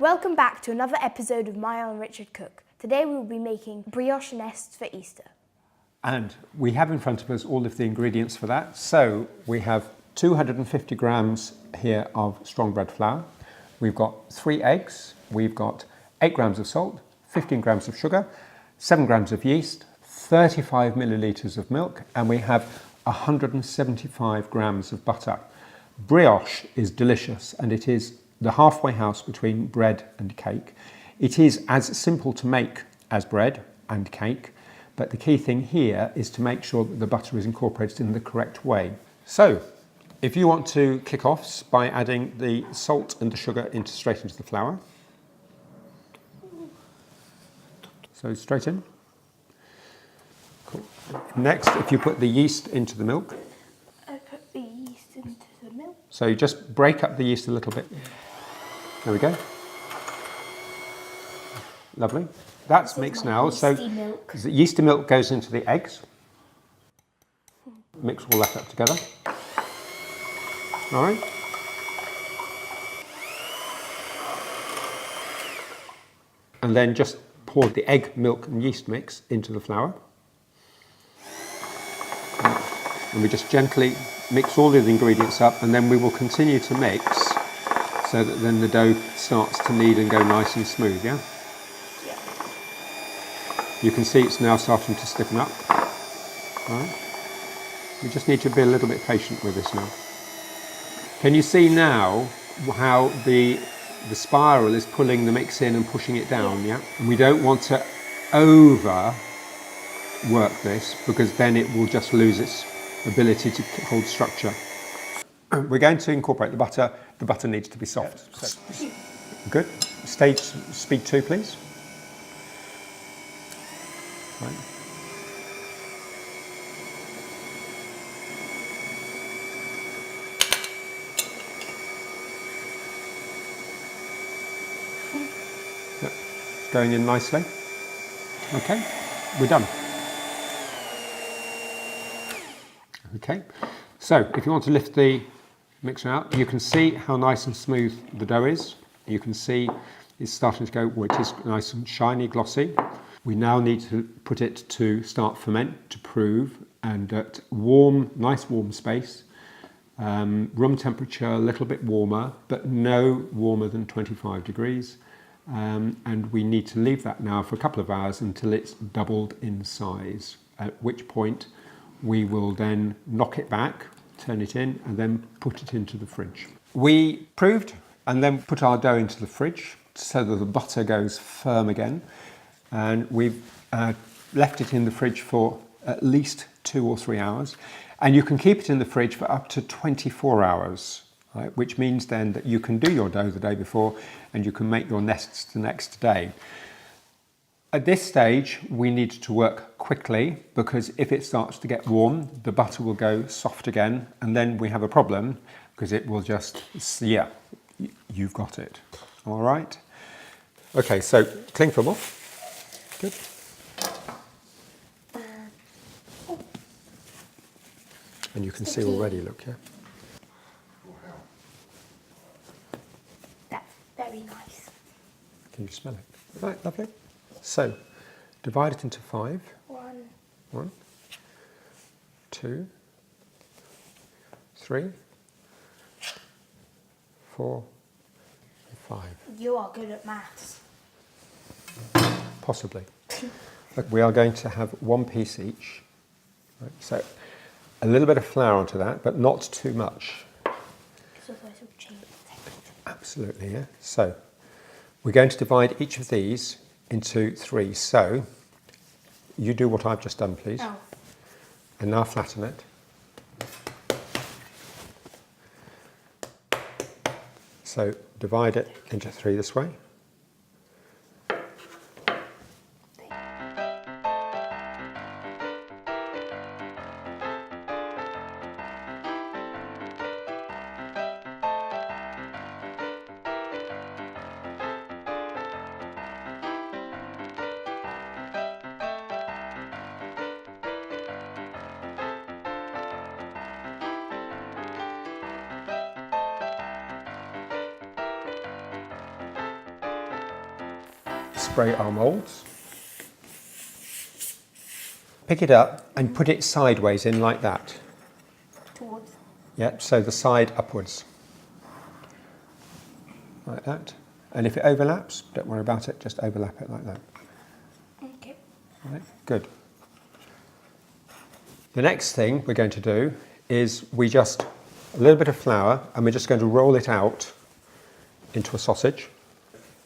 Welcome back to another episode of Maelle and Richard Cook. Today we will be making brioche nests for Easter. And we have in front of us all of the ingredients for that. So we have 250 grams here of strong bread flour. We've got 3 eggs. We've got 8 grams of salt, 15 grams of sugar, 7 grams of yeast, 35 millilitres of milk, and we have 175 grams of butter. Brioche is delicious, and it is the halfway house between bread and cake. It is as simple to make as bread and cake, but the key thing here is to make sure that the butter is incorporated in the correct way. So, if you want to kick off by adding the salt and the sugar straight into the flour. So straight in. Cool. Next, if you put the yeast into the milk. I put the yeast into the milk. So you just break up the yeast a little bit. There we go. Lovely. That's mixed now. So the yeasty milk goes into the eggs. Mix all that up together. All right. And then just pour the egg, milk and yeast mix into the flour. And we just gently mix all of the ingredients up, and then we will continue to mix so that then the dough starts to knead and go nice and smooth, yeah? Yeah. You can see it's now starting to stiffen up. All right. We just need to be a little bit patient with this now. Can you see now how the spiral is pulling the mix in and pushing it down, yeah? And we don't want to over work this, because then it will just lose its ability to hold structure. We're going to incorporate the butter. The butter needs to be soft. So, good. Stage speed 2, please. Right. Yep. It's going in nicely. Okay, we're done. Okay, so if you want to lift the mixer out, you can see how nice and smooth the dough is. You can see it's starting to go, well, it is nice and shiny, glossy. We now need to put it to start ferment, to prove, and at nice warm space, room temperature, a little bit warmer, but no warmer than 25 degrees. And we need to leave that now for a couple of hours until it's doubled in size, at which point we will then knock it back, turn it in, and then put it into the fridge. We proved and then put our dough into the fridge so that the butter goes firm again. And we've left it in the fridge for at least 2 or 3 hours. And you can keep it in the fridge for up to 24 hours, right? Which means then that you can do your dough the day before and you can make your nests the next day. At this stage, we need to work quickly, because if it starts to get warm, the butter will go soft again, and then we have a problem, because it will just, yeah, you've got it. All right. Okay, so cling film off. Good. And you can see already, look, yeah. That's very nice. Can you smell it? Right, lovely. So, divide it into 5. 1, 2, 3, 4, 5. You are good at maths. Possibly. Look, we are going to have 1 piece each. Right, so, a little bit of flour onto that, but not too much. Absolutely, yeah. So, we're going to divide each of these into 3. So, you do what I've just done, please. Oh. And now flatten it. So, divide it into 3 this way. spray our moulds. Pick it up and put it sideways in like that. Towards. Yeah, so the side upwards. Like that. And if it overlaps, don't worry about it, just overlap it like that. Okay. Right, good. The next thing we're going to do is a little bit of flour, and we're just going to roll it out into a sausage.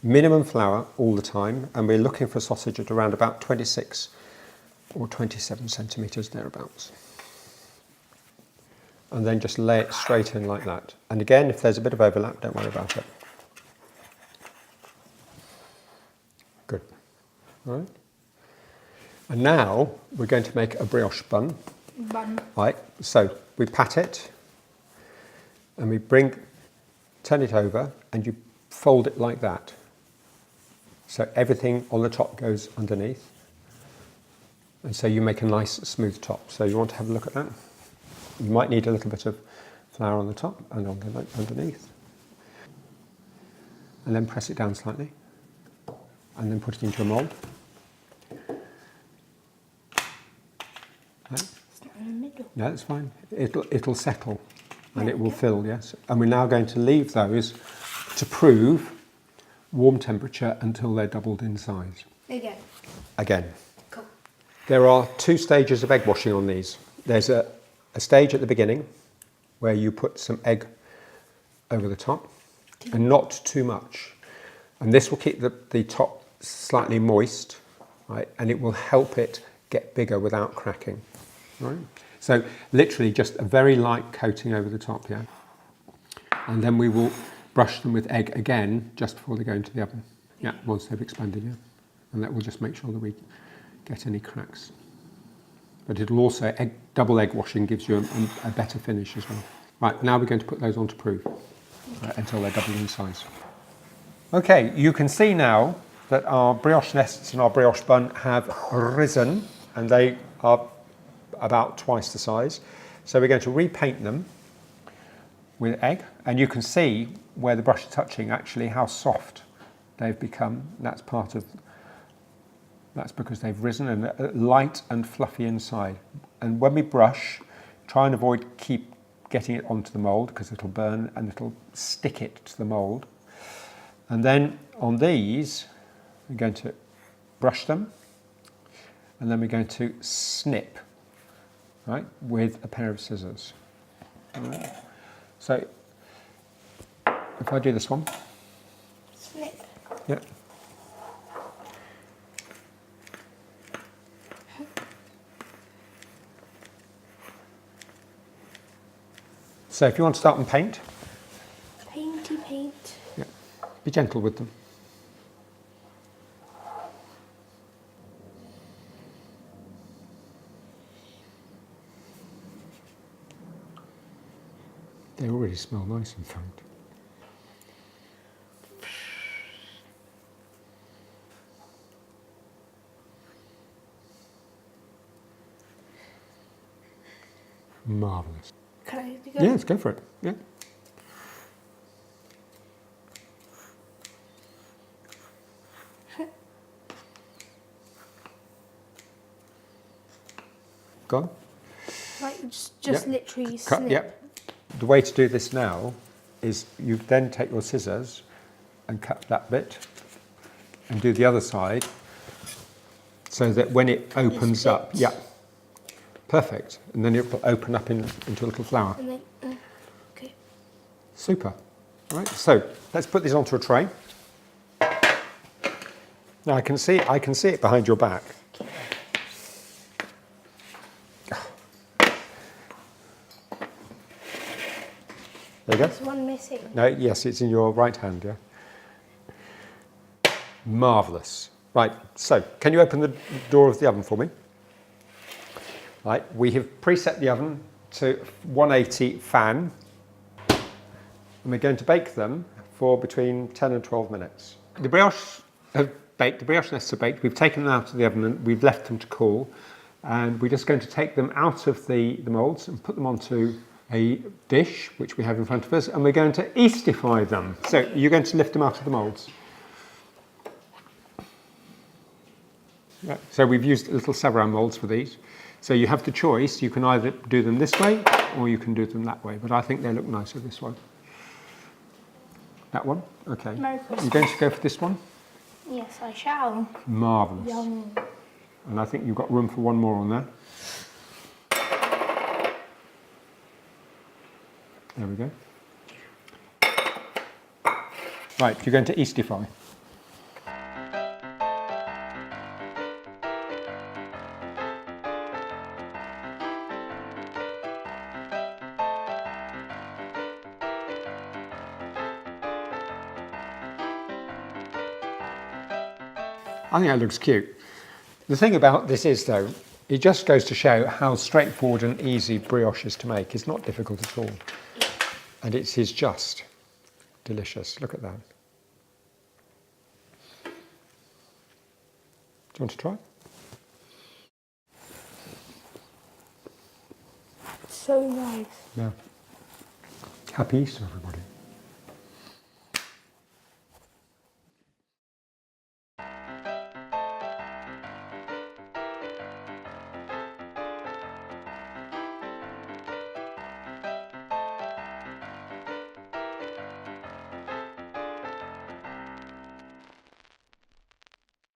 Minimum flour all the time, and we're looking for a sausage at around about 26 or 27 centimetres thereabouts. And then just lay it straight in like that. And again, if there's a bit of overlap, don't worry about it. Good. All right. And now we're going to make a brioche bun. Right, so we pat it and we turn it over and you fold it like that. So everything on the top goes underneath. And so you make a nice smooth top. So you want to have a look at that. You might need a little bit of flour on the top and underneath. And then press it down slightly. And then put it into a mould. Okay. In the middle. No, that's fine. It'll settle and it will fill, yes. And we're now going to leave those to prove warm temperature until they're doubled in size. Again. Cool. There are 2 stages of egg washing on these. There's a stage at the beginning where you put some egg over the top and not too much. And this will keep the top slightly moist, right? And it will help it get bigger without cracking. Right. So literally just a very light coating over the top, yeah. And then we will brush them with egg again just before they go into the oven. Yeah, once they've expanded, yeah. And that will just make sure that we get any cracks. But it'll also, double egg washing gives you a better finish as well. Right, now we're going to put those on to proof until they're doubled in size. Okay, you can see now that our brioche nests and our brioche bun have risen, and they are about twice the size. So we're going to repaint them with egg, and you can see where the brush is touching actually how soft they've become. That's because they've risen and light and fluffy inside. And when we brush, try and avoid keep getting it onto the mould because it'll burn and it'll stick it to the mould. And then on these, we're going to brush them, and then we're going to snip, right, with a pair of scissors. Right. So if I do this one. Snip. Yeah. So if you want to start and paint. Paint. Yeah. Be gentle with them. They already smell nice, in fact. Marvellous. Can I go? Yeah, let's go for it. Yeah. Go on. Like just literally Cut, snip. yep. The way to do this now is you then take your scissors and cut that bit and do the other side so that when it opens up, yeah, perfect. And then it will open up into a little flower. And then, okay. Super. All right, so let's put these onto a tray. Now I can see it behind your back. There you go. There's one missing. No, yes, it's in your right hand, yeah. Marvellous. Right, so can you open the door of the oven for me? Right, we have preset the oven to 180 fan, and we're going to bake them for between 10 and 12 minutes. The brioche have baked, the brioche nests are baked. We've taken them out of the oven and we've left them to cool, and we're just going to take them out of the moulds and put them onto a dish which we have in front of us, and we're going to yeastify them. So you're going to lift them out of the moulds. Yeah. So we've used little savarin moulds for these. So you have the choice, you can either do them this way or you can do them that way, but I think they look nicer this way. That one? Okay. Merry Christmas. You're going to go for this one? Yes, I shall. Marvellous. Yum. And I think you've got room for one more on there. There we go. Right, you're going to yeastify. I think that looks cute. The thing about this is though, it just goes to show how straightforward and easy brioche is to make. It's not difficult at all. And it is just delicious. Look at that. Do you want to try? So nice. Yeah. Happy Easter, everybody.